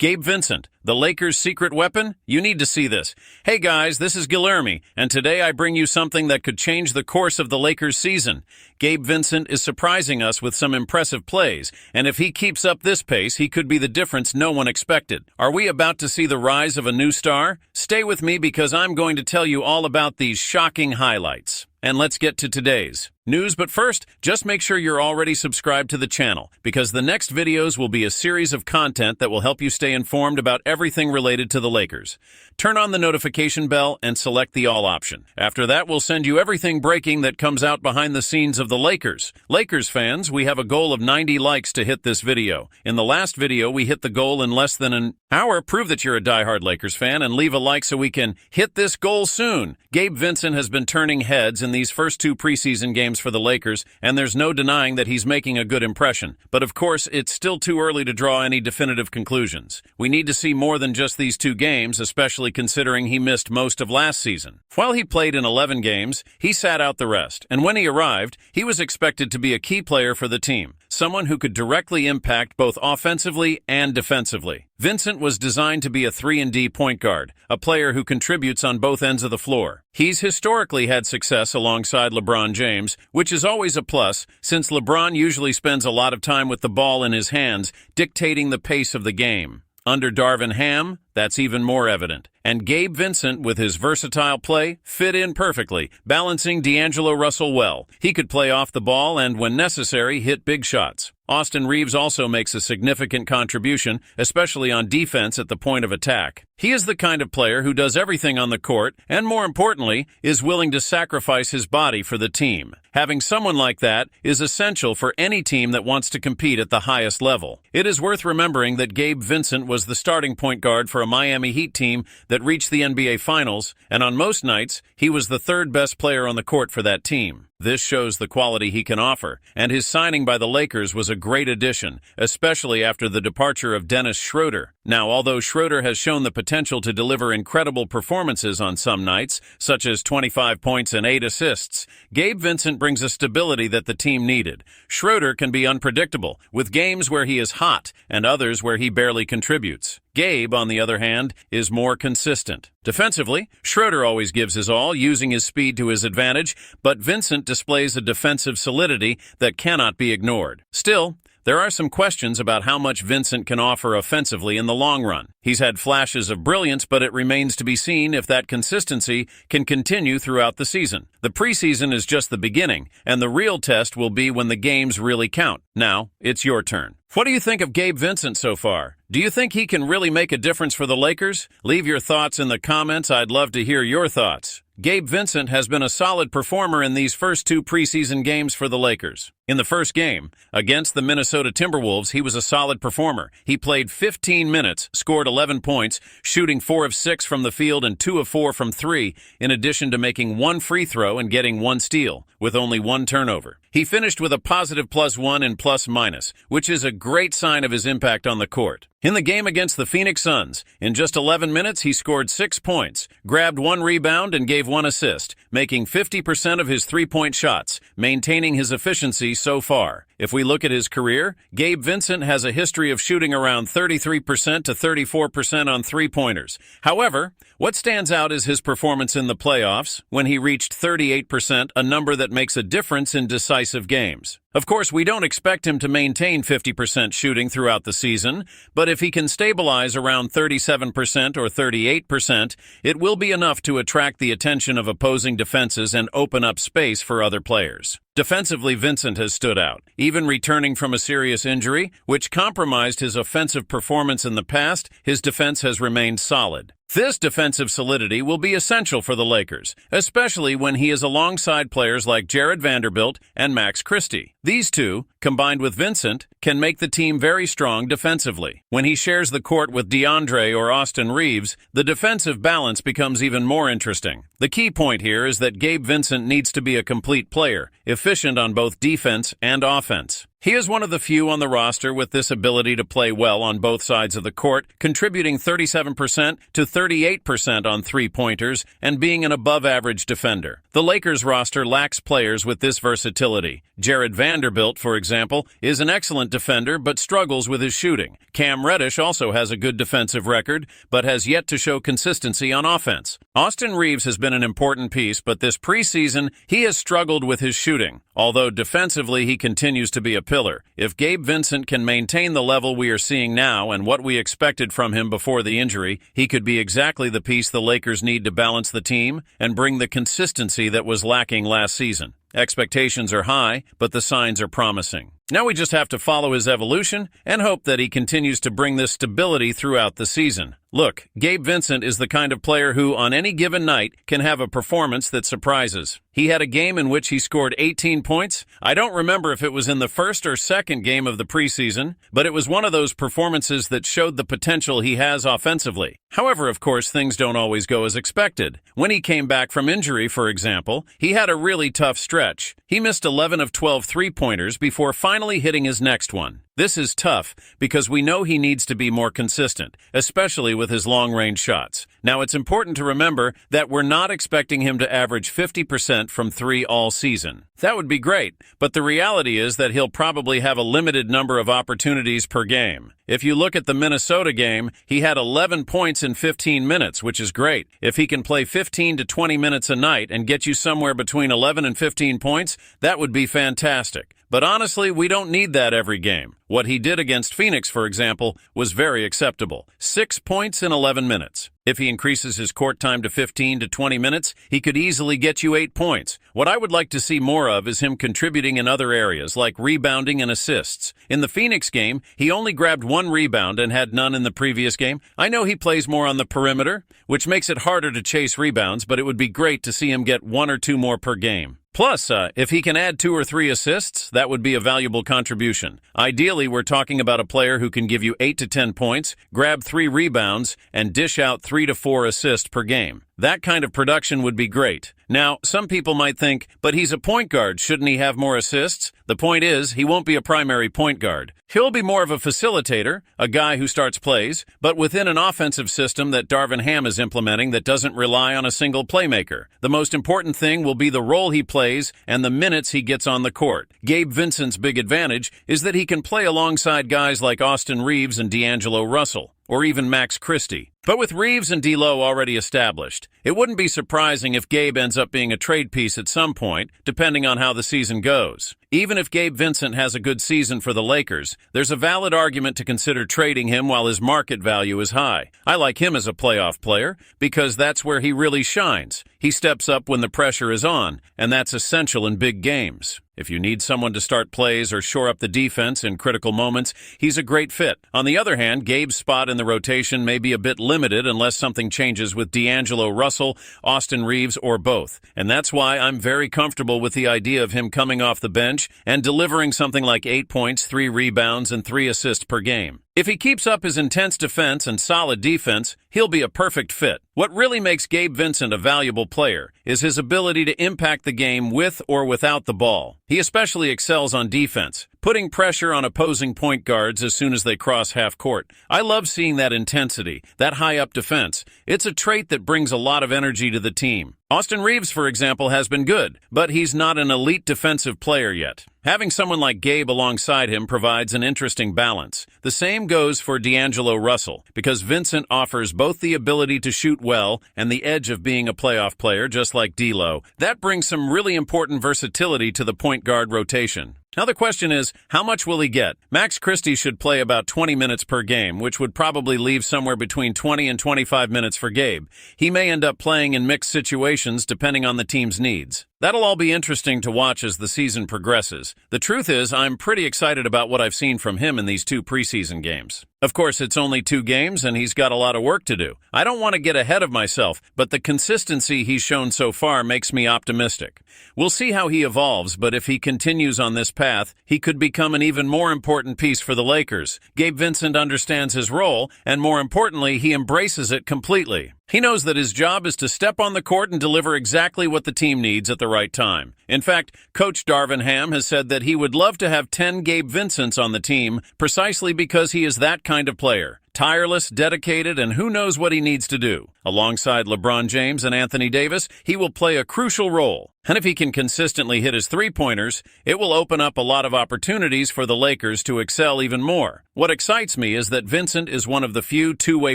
Gabe Vincent, the Lakers' secret weapon? You need to see this. Hey guys, this is Guilherme, and today I bring you something that could change the course of the Lakers' season. Gabe Vincent is surprising us with some impressive plays, and if he keeps up this pace, he could be the difference no one expected. Are we about to see the rise of a new star? Stay with me because I'm going to tell you all about these shocking highlights. And let's get to today's news, but first, just make sure you're already subscribed to the channel, because the next videos will be a series of content that will help you stay informed about everything related to the Lakers. Turn on the notification bell and select the All option. After that, we'll send you everything breaking that comes out behind the scenes of the Lakers. Lakers fans, we have a goal of 90 likes to hit this video. In the last video, we hit the goal in less than an hour. Prove that you're a diehard Lakers fan and leave a like so we can hit this goal soon. Gabe Vincent has been turning heads in these first two preseason games for the Lakers, and there's no denying that he's making a good impression. But of course, it's still too early to draw any definitive conclusions. We need to see more than just these two games, especially considering he missed most of last season. While he played in 11 games, he sat out the rest, and when he arrived, he was expected to be a key player for the team, someone who could directly impact both offensively and defensively. Vincent was designed to be a 3-and-D point guard, a player who contributes on both ends of the floor. He's historically had success alongside LeBron James, which is always a plus, since LeBron usually spends a lot of time with the ball in his hands, dictating the pace of the game. Under Darvin Ham, that's even more evident. And Gabe Vincent, with his versatile play, fit in perfectly, balancing D'Angelo Russell well. He could play off the ball and, when necessary, hit big shots. Austin Reaves also makes a significant contribution, especially on defense at the point of attack. He is the kind of player who does everything on the court and, more importantly, is willing to sacrifice his body for the team. Having someone like that is essential for any team that wants to compete at the highest level. It is worth remembering that Gabe Vincent was the starting point guard for a Miami Heat team that reached the NBA Finals, and on most nights, he was the third best player on the court for that team. This shows the quality he can offer, and his signing by the Lakers was a great addition, especially after the departure of Dennis Schroeder. Now, although Schroeder has shown the potential to deliver incredible performances on some nights, such as 25 points and 8 assists, Gabe Vincent brings a stability that the team needed. Schroeder can be unpredictable, with games where he is hot and others where he barely contributes. Gabe, on the other hand, is more consistent. Defensively, Schroeder always gives his all, using his speed to his advantage, but Vincent displays a defensive solidity that cannot be ignored. Still, there are some questions about how much Vincent can offer offensively in the long run. He's had flashes of brilliance, but it remains to be seen if that consistency can continue throughout the season. The preseason is just the beginning, and the real test will be when the games really count. Now, it's your turn. What do you think of Gabe Vincent so far? Do you think he can really make a difference for the Lakers? Leave your thoughts in the comments. I'd love to hear your thoughts. Gabe Vincent has been a solid performer in these first two preseason games for the Lakers. In the first game, against the Minnesota Timberwolves, he was a solid performer. He played 15 minutes, scored 11 points, shooting 4 of 6 from the field and 2 of 4 from 3, in addition to making 1 free throw and getting 1 steal, with only 1 turnover. He finished with a positive +1 and +- which is a great sign of his impact on the court. In the game against the Phoenix Suns, in just 11 minutes, he scored 6 points, grabbed 1 rebound, and gave 1 assist, making 50% of his three-point shots, maintaining his efficiency so far. If we look at his career, Gabe Vincent has a history of shooting around 33% to 34% on three-pointers. However, what stands out is his performance in the playoffs, when he reached 38%, a number that makes a difference in decisive games. Of course, we don't expect him to maintain 50% shooting throughout the season, but if he can stabilize around 37% or 38%, it will be enough to attract the attention of opposing defenses and open up space for other players. Defensively, Vincent has stood out, even returning from a serious injury, which compromised his offensive performance in the past. His defense has remained solid. This defensive solidity will be essential for the Lakers, especially when he is alongside players like Jared Vanderbilt and Max Christie. These two, combined with Vincent, can make the team very strong defensively. When he shares the court with DeAndre or Austin Reaves, the defensive balance becomes even more interesting. The key point here is that Gabe Vincent needs to be a complete player, efficient on both defense and offense. He is one of the few on the roster with this ability to play well on both sides of the court, contributing 37% to 38% on three-pointers and being an above-average defender. The Lakers roster lacks players with this versatility. Jared Vanderbilt, for example, is an excellent defender but struggles with his shooting. Cam Reddish also has a good defensive record but has yet to show consistency on offense. Austin Reeves has been an important piece, but this preseason he has struggled with his shooting. Although defensively he continues to be a pillar. If Gabe Vincent can maintain the level we are seeing now and what we expected from him before the injury, he could be exactly the piece the Lakers need to balance the team and bring the consistency that was lacking last season. Expectations are high, but the signs are promising. Now we just have to follow his evolution and hope that he continues to bring this stability throughout the season. Look, Gabe Vincent is the kind of player who, on any given night, can have a performance that surprises. He had a game in which he scored 18 points. I don't remember if it was in the first or second game of the preseason, but it was one of those performances that showed the potential he has offensively. However, of course, things don't always go as expected. When he came back from injury, for example, he had a really tough stretch. He missed 11 of 12 three-pointers before finally hitting his next one. This is tough because we know he needs to be more consistent, especially with his long-range shots. Now, it's important to remember that we're not expecting him to average 50% from three all season. That would be great, but the reality is that he'll probably have a limited number of opportunities per game. If you look at the Minnesota game, he had 11 points in 15 minutes, which is great. If he can play 15 to 20 minutes a night and get you somewhere between 11 and 15 points, that would be fantastic. But honestly, we don't need that every game. What he did against Phoenix, for example, was very acceptable. 6 points in 11 minutes. If he increases his court time to 15 to 20 minutes, he could easily get you 8 points. What I would like to see more of is him contributing in other areas, like rebounding and assists. In the Phoenix game, he only grabbed 1 rebound and had none in the previous game. I know he plays more on the perimeter, which makes it harder to chase rebounds, but it would be great to see him get 1 or 2 more per game. Plus, if he can add 2 or 3 assists, that would be a valuable contribution. Ideally, we're talking about a player who can give you 8 to 10 points, grab 3 rebounds, and dish out 3 to 4 assists per game. That kind of production would be great. Now, some people might think, but he's a point guard, shouldn't he have more assists? The point is, he won't be a primary point guard. He'll be more of a facilitator, a guy who starts plays, but within an offensive system that Darvin Ham is implementing that doesn't rely on a single playmaker. The most important thing will be the role he plays and the minutes he gets on the court. Gabe Vincent's big advantage is that he can play alongside guys like Austin Reeves and D'Angelo Russell, or even Max Christie. But with Reeves and D'Lo already established, it wouldn't be surprising if Gabe ends up being a trade piece at some point, depending on how the season goes. Even if Gabe Vincent has a good season for the Lakers, there's a valid argument to consider trading him while his market value is high. I like him as a playoff player because that's where he really shines. He steps up when the pressure is on, and that's essential in big games. If you need someone to start plays or shore up the defense in critical moments, he's a great fit. On the other hand, Gabe's spot in the rotation may be a bit limited unless something changes with D'Angelo Russell, Austin Reeves, or both. And that's why I'm very comfortable with the idea of him coming off the bench and delivering something like 8 points, 3 rebounds, and 3 assists per game. If he keeps up his intense defense and solid defense, he'll be a perfect fit. What really makes Gabe Vincent a valuable player is his ability to impact the game with or without the ball. He especially excels on defense, putting pressure on opposing point guards as soon as they cross half court. I love seeing that intensity, that high-up defense. It's a trait that brings a lot of energy to the team. Austin Reeves, for example, has been good, but he's not an elite defensive player yet. Having someone like Gabe alongside him provides an interesting balance. The same goes for D'Angelo Russell, because Vincent offers both the ability to shoot well and the edge of being a playoff player, just like D'Lo. That brings some really important versatility to the point guard rotation. Now the question is, how much will he get? Max Christie should play about 20 minutes per game, which would probably leave somewhere between 20 and 25 minutes for Gabe. He may end up playing in mixed situations depending on the team's needs. That'll all be interesting to watch as the season progresses. The truth is, I'm pretty excited about what I've seen from him in these 2 preseason games. Of course, it's only 2 games and he's got a lot of work to do. I don't want to get ahead of myself, but the consistency he's shown so far makes me optimistic. We'll see how he evolves, but if he continues on this path, he could become an even more important piece for the Lakers. Gabe Vincent understands his role, and more importantly, he embraces it completely. He knows that his job is to step on the court and deliver exactly what the team needs at the right time. In fact, Coach Darvin Ham has said that he would love to have 10 Gabe Vincents on the team precisely because he is that kind of player. Tireless, dedicated, and who knows what he needs to do. Alongside LeBron James and Anthony Davis, he will play a crucial role. And if he can consistently hit his three-pointers, it will open up a lot of opportunities for the Lakers to excel even more. What excites me is that Vincent is one of the few two-way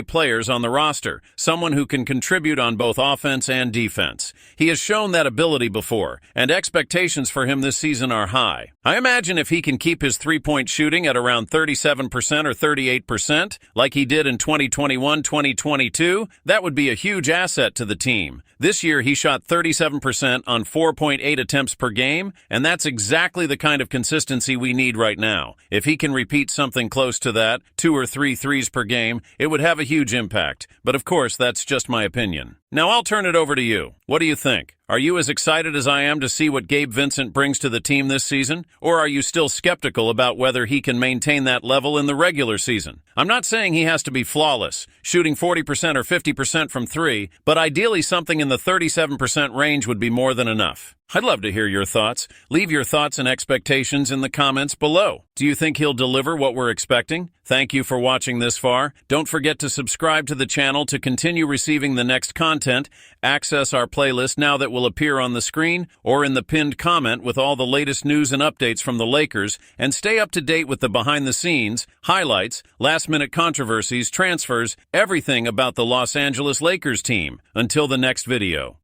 players on the roster, someone who can contribute on both offense and defense. He has shown that ability before, and expectations for him this season are high. I imagine if he can keep his three-point shooting at around 37% or 38%, like he did in 2021-2022, that would be a huge asset to the team. This year, he shot 37% on 4.8 attempts per game, and that's exactly the kind of consistency we need right now. If he can repeat something close to that, 2 or 3 threes per game, it would have a huge impact. But of course, that's just my opinion. Now I'll turn it over to you. What do you think? Are you as excited as I am to see what Gabe Vincent brings to the team this season? Or are you still skeptical about whether he can maintain that level in the regular season? I'm not saying he has to be flawless, shooting 40% or 50% from 3, but ideally something in the 37% range would be more than enough. I'd love to hear your thoughts. Leave your thoughts and expectations in the comments below. Do you think he'll deliver what we're expecting? Thank you for watching this far. Don't forget to subscribe to the channel to continue receiving the next content. Access our playlist now that will appear on the screen or in the pinned comment with all the latest news and updates from the Lakers, and stay up to date with the behind-the-scenes, highlights, last-minute controversies, transfers, everything about the Los Angeles Lakers team. Until the next video.